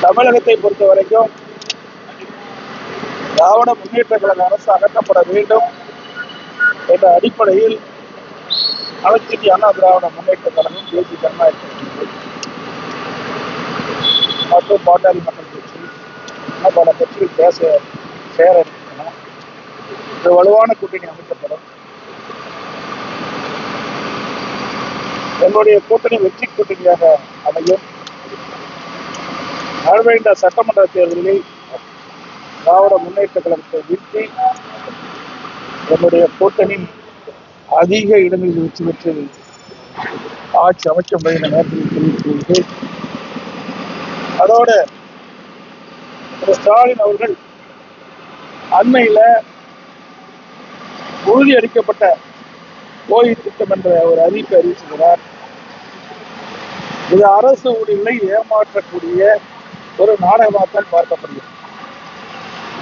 தமிழகத்தை பொறுத்த வரைக்கும் திராவிட முன்னேற்ற கழக அரசு அகற்றப்பட வேண்டும் என்ற அடிப்படையில் அனைத்து இந்திய அண்ணா திராவிட முன்னேற்ற கழகம், தேசிய ஜனநாயக கட்சி மற்றும் பாட்டாளி மக்கள் கட்சி பல கட்சிகள் பேச சேர இருக்கின்றன. ஒரு வலுவான கூட்டணி அமைக்கப்படும். எங்களுடைய கூட்டணி வெற்றி கூட்டணியாக அமையும். வரவேண்ட சட்டமன்ற தேர்தலில் திராவிட முன்னேற்ற கழகத்தை வீழ்த்தி என்னுடைய கூட்டணி அதிக இடங்களில் வெற்றி பெற்று ஆட்சி அமைக்க முடியும் நேரத்தில் தெரிவித்துள்ளது. அதோடு திரு ஸ்டாலின் அவர்கள் அண்மையில உறுதியளிக்கப்பட்ட ஓய்வு திட்டம் என்ற ஒரு அறிவிப்பை அறிவிச்சிருக்கிறார். இது அரசு ஊழியர்களை ஏமாற்றக்கூடிய ஒரு நாடகமாகத்தான் பார்க்கப்படுகிறது.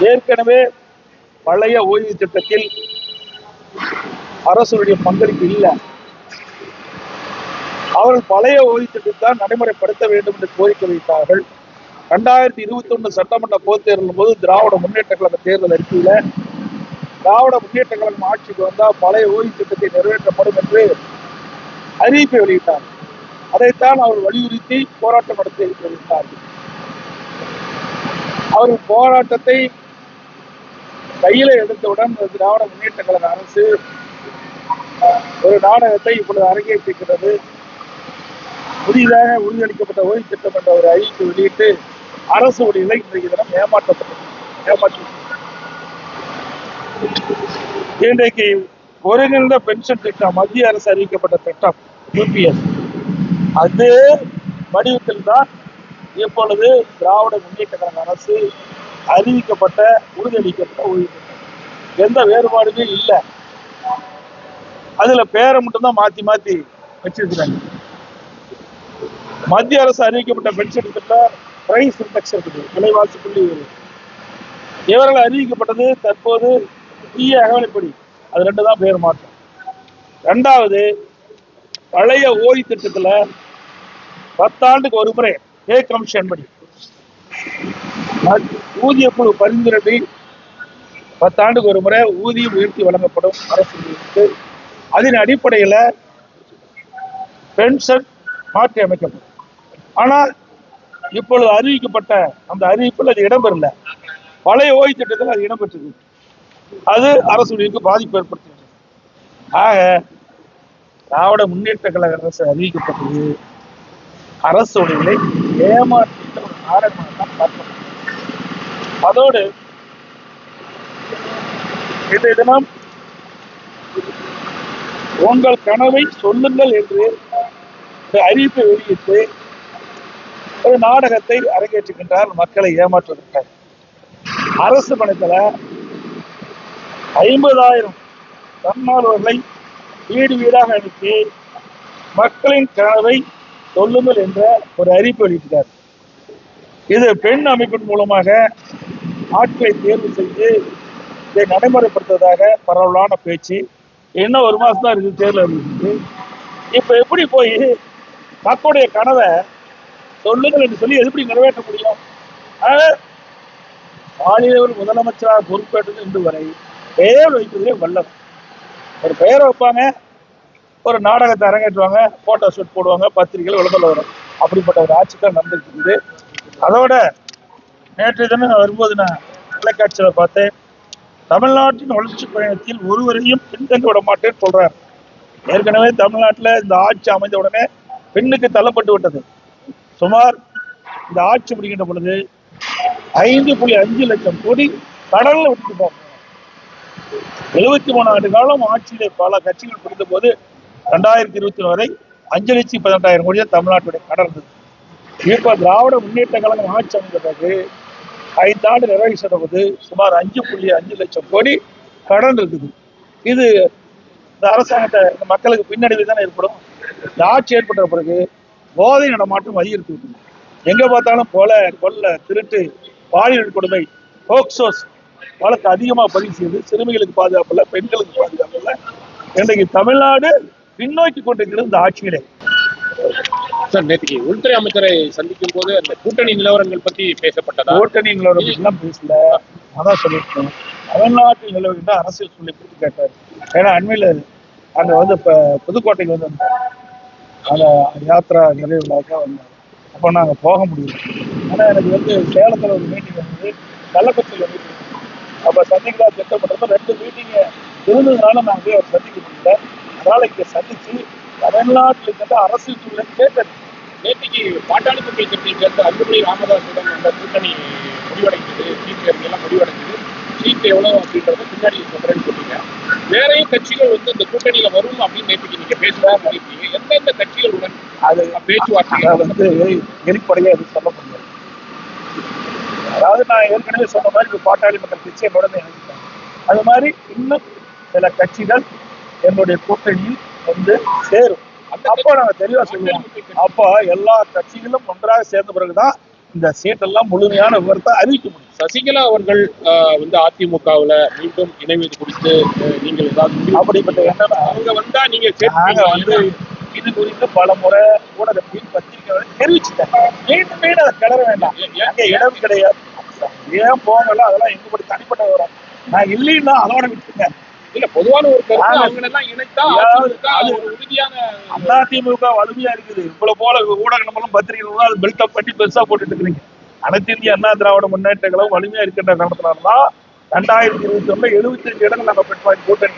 ஏற்கனவே பழைய ஓய்வு திட்டத்தில் அரசுடைய பங்களிப்பு இல்லை. அவர்கள் பழைய ஓய்வு திட்டத்தை நடைமுறைப்படுத்த வேண்டும் என்று கோரிக்கை வைத்தார்கள். 2021 சட்டமன்ற பொதுத் தேர்தலின் போது திராவிட முன்னேற்ற கழக தேர்தல் அறிக்கையில திராவிட முன்னேற்ற கழகம் ஆட்சிக்கு வந்தால் பழைய ஓய்வு திட்டத்தை நிறைவேற்றப்படும் என்று அறிவிப்பை வெளியிட்டார். அதைத்தான் அவர் வலியுறுத்தி போராட்டம் நடத்தி இருக்கிறார்கள். அவர்கள் போராட்டத்தை கையில எடுத்தவுடன் திராவிட முன்னேற்ற கழக அரசு ஒரு நாடகத்தை இப்பொழுது அரங்கேற்றிருக்கிறது. புதிதாக உறுதியளிக்கப்பட்ட ஓய்வு திட்டம் என்ற ஒரு அறிவிப்பை வெளியிட்டு அரசு ஊழியர்களை இன்றைக்கு தினம் ஏமாற்றி இன்றைக்கு ஒருங்கிணைந்த பென்ஷன் திட்டம், மத்திய அரசு அறிவிக்கப்பட்ட திட்டம் யூபிஎஸ், அதே வடிவத்தில் தான் இப்பொழுது திராவிட முன்னேற்ற கழக அரசு அறிவிக்கப்பட்ட உறுதியளிக்கப்பட்ட ஓய்வு திட்டம். எந்த வேறுபாடுமே இல்லை. அதுல பேரை மட்டும்தான் மாத்தி வச்சிருக்கிறாங்க. மத்திய அரசு அறிவிக்கப்பட்ட பென்ஷன் திட்டம் பிரைஸ் இண்டெக்ஸ் இருக்குது, விலைவாசி புள்ளி. இவர்கள் அறிவிக்கப்பட்டது தற்போது தீய அகவலைப்படி. அது ரெண்டு தான் பேர் மாற்றம். ரெண்டாவது, பழைய ஓய்வு திட்டத்துல 10 ஆண்டுக்கு ஒரு முறை பே கமிஷன் படி ஊதிய குழு பரிந்துரை 10 ஆண்டுக்கு ஒரு முறை ஊதியம் உயர்த்தி வழங்கப்படும் அரசு. அதன் அடிப்படையில் பென்ஷன் மாற்றி அமைக்கப்படும். ஆனால் இப்பொழுது அறிவிக்கப்பட்ட அந்த அறிவிப்பில் அது இடம்பெறல. பழைய ஓய்வு திட்டத்தில் அது இடம்பெற்றது. அது அரசு பாதிப்பு ஏற்படுத்துகிறது. ஆக திராவிட முன்னேற்ற கழக அரசு அறிவிக்கப்பட்டது அரசு ஊழியர்களை ஏமாற்றிட்ட ஒரு நாடகமாக தான் பார்க்கணும். அதோடு இன்றைய தினம் உங்கள் கனவை சொல்லுங்கள் என்று அறிவிப்பை வெளியிட்டு ஒரு நாடகத்தை அரங்கேற்றுகின்றார் மக்களை ஏமாற்றுவதற்காக. அரசு பணத்தில் 50,000 தன்னார்வர்களை வீடு வீடாக அனுப்பி மக்களின் கனவை சொல்லுங்கள் என்ற ஒரு அறிவிப்பு வெளியிட்டார். இது பெண் அமைப்பின் மூலமாக ஆட்களை தேர்வு செய்து இதை நடைமுறைப்படுத்துவதாக பரவலான பேச்சு. இன்னும் 1 மாசம் தான் இருக்குது தேர்தல் அறிவிப்பு. இப்ப எப்படி போய் மக்களுடைய கனவை சொல்லுங்கள் என்று சொல்லி எப்படி நிறைவேற்ற முடியும்? மாநிலவர் முதலமைச்சராக பொறுப்பேற்றது இன்று வரை பெயர் வைப்பதிலே வல்லவர். ஒரு பெயரை வைப்பாங்க, ஒரு நாடகத்தை அரங்கேற்றுவாங்க, போட்டோ ஷூட் போடுவாங்க, பத்திரிகைகள் விளம்பரம் வரும். அப்படிப்பட்ட ஒரு ஆட்சி தான் நடந்துருக்குது. அதோட நேற்றைய தினம் நான் வரும்போது நான் தொலைக்காட்சியில் பார்த்தேன், தமிழ்நாட்டின் வளர்ச்சி பயணத்தில் ஒருவரையும் பின்தங்க விட மாட்டேன்னு சொல்றாரு. ஏற்கனவே தமிழ்நாட்டில் இந்த ஆட்சி அமைந்த உடனே பெண்ணுக்கு தள்ளப்பட்டு விட்டது. சுமார் இந்த ஆட்சி முடிகின்ற பொழுது 5.5 லட்சம் கோடி கடல்ல விட்டுட்டோம். 73 ஆண்டு காலம் ஆட்சியிலே பல கட்சிகள் புரிந்த போது 2020 வரை 5,18,000 கோடியா தமிழ்நாட்டுடைய கடன் இருந்தது. இப்ப திராவிட முன்னேற்ற கழகம் ஆட்சி அமைந்த பிறகு 5 ஆண்டு நிறைவு செய்த போது சுமார் 5.5 லட்சம் கோடி கடன் இருக்குது. இது இந்த அரசாங்கத்தை மக்களுக்கு பின்னடைவு தானே ஏற்படும். இந்த ஆட்சி ஏற்பட்ட பிறகு போதை நடமாட்டம் அதிகரித்து விட்டது. எங்க பார்த்தாலும் கொலை, திருட்டு, பாலியல் கொடுமை, போக்சோஸ் வழக்கு அதிகமாக பதிவு செய்து சிறுமிகளுக்கு பாதுகாப்பு இல்லை, பெண்களுக்கு பாதுகாப்பு இல்லை. இன்றைக்கு தமிழ்நாடு பின்னோக்கி கொண்டிருக்கிறது இந்த ஆட்சியிலே. சார், நேற்றுக்கு உள்துறை அமைச்சரை சந்திக்கும் போது அந்த கூட்டணி நிலவரங்கள் பத்தி பேசப்பட்டதா? கூட்டணி நிலவரம் எல்லாம் பேசல. அதான் சொல்லியிருக்கேன், தமிழ்நாட்டில் நிலவுகின்ற அரசியல் சூழலை குறித்து கேட்டார். ஏன்னா அண்மையில் அங்க வந்து இப்ப புதுக்கோட்டைக்கு வந்து அந்த யாத்திரா நிறைவு விழாக்கா வந்தாங்க. அப்போ நாங்கள் போக முடியல. ஆனால் எனக்கு வந்து சேலத்தில் ஒரு மீட்டிங் வந்து கள்ளக்குறிச்சியில் மீட்டிங், அப்போ சந்திக்கலாம் திட்டப்பட்டது 2 மீட்டிங்கு இருந்ததுனால நாங்கள் போய் அவர் சந்திக்க முடியல. அதனால இங்கே சந்திச்சு தமிழ்நாட்டில் இருக்கின்ற அரசியல் சூழலை கேட்டது. நேற்றுக்கு பாட்டாளி மக்கள் கட்சியை சேர்ந்த அன்புமணி ராமதாஸுடன் அந்த கூட்டணி முடிவடைந்தது, சீட் எல்லாம் முடிவடைந்தது. சீட் எவ்வளவு அப்படின்றத பின்னாடி சொல்றேன்னு சொன்னீங்க. வேறையும் கட்சிகள் வந்து இந்த கூட்டணியில வரும் அப்படின்னு நேற்றுக்கு நீங்க பேசுறதா சொல்லியிருக்கீங்க. எந்தெந்த கட்சிகளுடன் அது பேச்சுவார்த்தை வந்து வெளிப்படையா எதுவும் சொல்ல முடியாது. அதாவது நான் ஏற்கனவே சொன்ன மாதிரி இப்போ பாட்டாளி மக்கள் கட்சி என்னோட இணைஞ்சிட்டாங்க. அது மாதிரி இன்னும் சில கட்சிகள் என்னுடைய கூட்டணியில் வந்து சேரும். அப்போ நாங்க தெளிவா சொல்லுவோம். அப்போ எல்லா கட்சிகளும் ஒன்றாக சேர்ந்த பிறகுதான் இந்த சீட்டெல்லாம் முழுமையான விவரத்தை அறிவிக்க முடியும். சசிகலா அவர்கள் வந்து அதிமுகவுல மீண்டும் இணைவது குறித்து நீங்கள் ஏதாவது அப்படிப்பட்ட எண்ணம் அவங்க வந்தா நீங்க வந்து இது குறித்து பல முறை ஊடகத்தில் பத்திரிகை தெரிவிச்சுட்டாங்க. மீண்டும் மீண்டும் அதை கிளற வேண்டாம், அங்க இடம் கிடையாது. ஏன் போகல, அதெல்லாம் எங்க தனிப்பட்ட விவரம். நான் இல்லைன்னா அதோட விட்டுருங்க. இல்ல, பொதுவான ஒரு கருத்து அவங்களெல்லாம் இணைத்தா உறுதியான அதிமுக வலிமையா இருக்குது. இவ்வளவு போல ஊடகங்களும் பத்திரிகைகளும் அது பில்டப் பண்ணி பெருசா போட்டுட்டு இருக்கிறீங்க. அனைத்து இந்திய அண்ணா திராவிட முன்னேற்ற கழகம் வலிமையா இருக்கின்ற காரணத்தினால்தான் 2021 75 இடங்கள் நாங்க பெற்றோம். கூட்டணி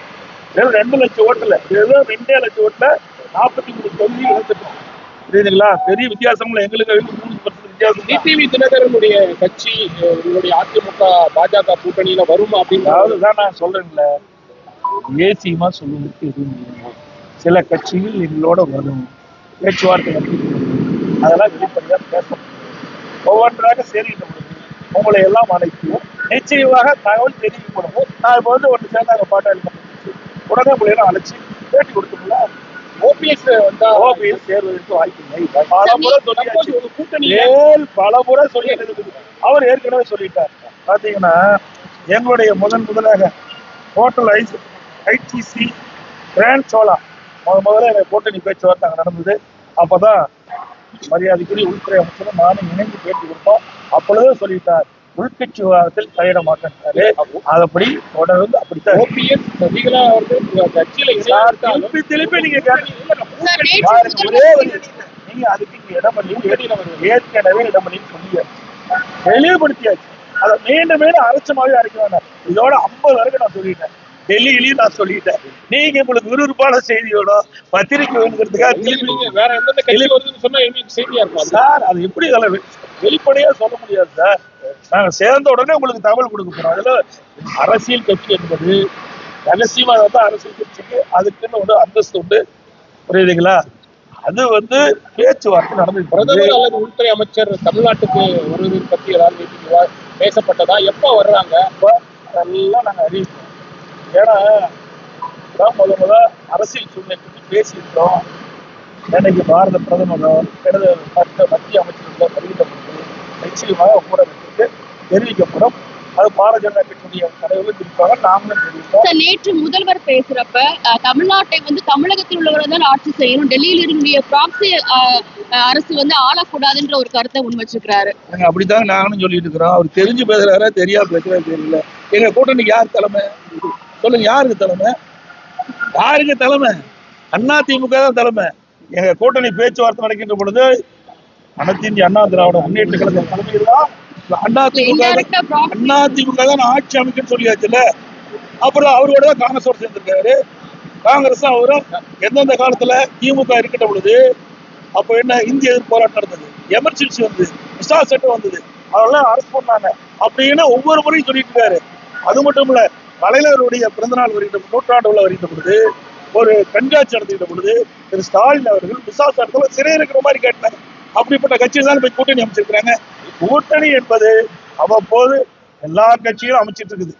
வெறும் 2 லட்சம் ஓட்டுல, வெறும் 2 லட்சம் ஓட்டுல 43 தொகுதி இழந்துட்டோம். புரியுதுங்களா? பெரிய வித்தியாசம் இல்லை. எங்களுக்கு 3% வித்தியாசம். டிடிவி தினகரனுடைய கட்சி உங்களுடைய அதிமுக பாஜக கூட்டணியில வரும் அப்படின்னு அதுதான் நான் சொல்றேன்ல, ஏசியமா சொல்லுவதற்கு எதுவும் இல்லை. சில கட்சிகள் எங்களோட வரும், பேச்சுவார்த்தை நடத்தி அதெல்லாம் வெளிப்படையாக பேச ஒவ்வொன்றாக சேர்கின்ற பொழுது உங்களை எல்லாம் அழைக்கும், நிச்சயமாக தகவல் தெரிவிக்கணும். நான் இப்போ வந்து ஒன்று சேர்ந்தாங்க பாட்டாளி உடனே உங்களை எல்லாம் அழைச்சி பேட்டி கொடுத்தோம்ல. ஓபிஎஸ் வந்தா ஓபிஎஸ் சேர்வதற்கு வாய்ப்பில்லை. பல முறை சொல்லி அவர் ஏற்கனவே சொல்லிட்டார். பாத்தீங்கன்னா எங்களுடைய முதலாக ஹோட்டல் ஐடிசி கிராண்ட் சோலா முதல்ல எனக்கு கூட்டணி பேச்சுவார்த்தை அங்கே நடந்தது. அப்பதான் மரியாதைக்குரிய உள்துறை அமைச்சரும் நானும் இணைந்து பேட்டி கொடுத்தோம். அப்பொழுதே சொல்லிட்டார், உள்கட்சி விவாதத்தில் தலையிட மாட்டேன்ட்டாரு. அதப்படி தொடர்ந்து அப்படித்தான். ஓபிஎஸ் சசிகலா அவர்கள் கட்சியில திருப்பி நீங்க நீங்க அதுக்கு இங்க இடமளி ஏற்கனவே இடமளி சொல்லியாச்சு, தெளிவுபடுத்தியாச்சு. அதை மீண்டும் மீண்டும் அரைச்சமாவே அரைக்க வேண்டாம். இதோட 50 வரைக்கும் நான் சொல்லிட்டேன், டெல்லியிலையும் நான் சொல்லிட்டேன். நீங்க உங்களுக்கு விறுவிறுப்பான செய்தியோட பத்திரிகை வேணுங்கிறதுக்காக வேற எந்த கட்சி வருதுன்னு சொன்னா எங்களுக்கு செய்தியா இருக்கும் சார். அது எப்படி வெளிப்படையா சொல்ல முடியாது சார். நாங்க சேர்ந்த உடனே உங்களுக்கு தகவல் கொடுக்க போறோம். அதுல அரசியல் கட்சி என்பது ரகசியமா தான் அரசியல் கட்சிக்கு அதுக்குன்னு ஒரு அந்தஸ்து உண்டு. புரியுதுங்களா? அது வந்து பேச்சுவார்த்தை நடந்து. பிரதமர் அல்லது உள்துறை அமைச்சர் தமிழ்நாட்டுக்கு வருவதை பத்தி ஏதாவது பேசப்பட்டதா? எப்ப வர்றாங்க? அதெல்லாம் நாங்க அறிவிப்போம். ஏன்னா முதல்ல அரசியல் சூழ்நிலை பற்றி பேசியிருக்கோம். இன்னைக்கு பாரத பிரதமர் மத்திய அமைச்சர்கள் வருகின்ற நிச்சயமாக ஊடகத்திற்கு தெரிவிக்கப்படும். அது பாரதிய ஜனதா கட்சியுடைய தலைவர்கள் தெரிவிப்பாங்க, நாமளும் தெரிவிப்போம். நேற்று முதல்வர் பேசுறப்ப தமிழ்நாட்டை வந்து தமிழகத்தில் உள்ளவர்கள் தான் ஆட்சி செய்யணும், டெல்லியில் இருக்கக்கூடிய ப்ராக்ஸி அரசு வந்து ஆளக்கூடாதுன்ற ஒரு கருத்தை முன்வச்சிருக்கிறாரு. அப்படித்தான் நானும் சொல்லிட்டு இருக்கிறோம். அவர் தெரிஞ்சு பேசுறாரா தெரியாம பேசுறா தெரியல. எங்க கூட்டணிக்கு யார் தலைமை சொல்லுங்க? யாருக்கு தலைமை? யாருக்கு தலைமை? அதிமுக தான் தலைமை. எங்க கூட்டணி பேச்சுவார்த்தை நடக்கின்ற பொழுது அனைத்து இந்திய அண்ணா திராவிட முன்னேற்ற கழக தலைமையில் தான் அதிமுக தான் ஆட்சி அமைக்கன்னு சொல்லியாச்சுல்ல. அப்புறம் அவரோட தான் காங்கிரஸோட சேர்ந்திருக்காரு. காங்கிரஸ் அவரும் எந்தெந்த காலத்துல திமுக இருக்கின்ற பொழுது அப்போ என்ன இந்திய எதிர்ப்பு போராட்டம் நடந்தது, எமர்ஜென்சி வந்தது, விசா சட்டம் வந்தது, அதெல்லாம் அரசு பண்ணாங்க அப்படின்னு ஒவ்வொரு முறையும் சொல்லிட்டு இருக்காரு. அது மட்டும் இல்ல, தலைவருடைய பிறந்தநாள் வருகின்ற நூற்றாண்டு உள்ள வருகின்ற பொழுது ஒரு கண்காட்சி நடத்துகின்ற பொழுது திரு ஸ்டாலின் அவர்கள் விசா சட்டத்துல சிறை இருக்கிற மாதிரி கேட்டாங்க. அப்படிப்பட்ட கட்சியில் தான் போய் கூட்டணி அமைச்சிருக்கிறாங்க. கூட்டணி என்பது அவ்வப்போது எல்லா கட்சியும் அமைச்சிட்டு இருக்குது.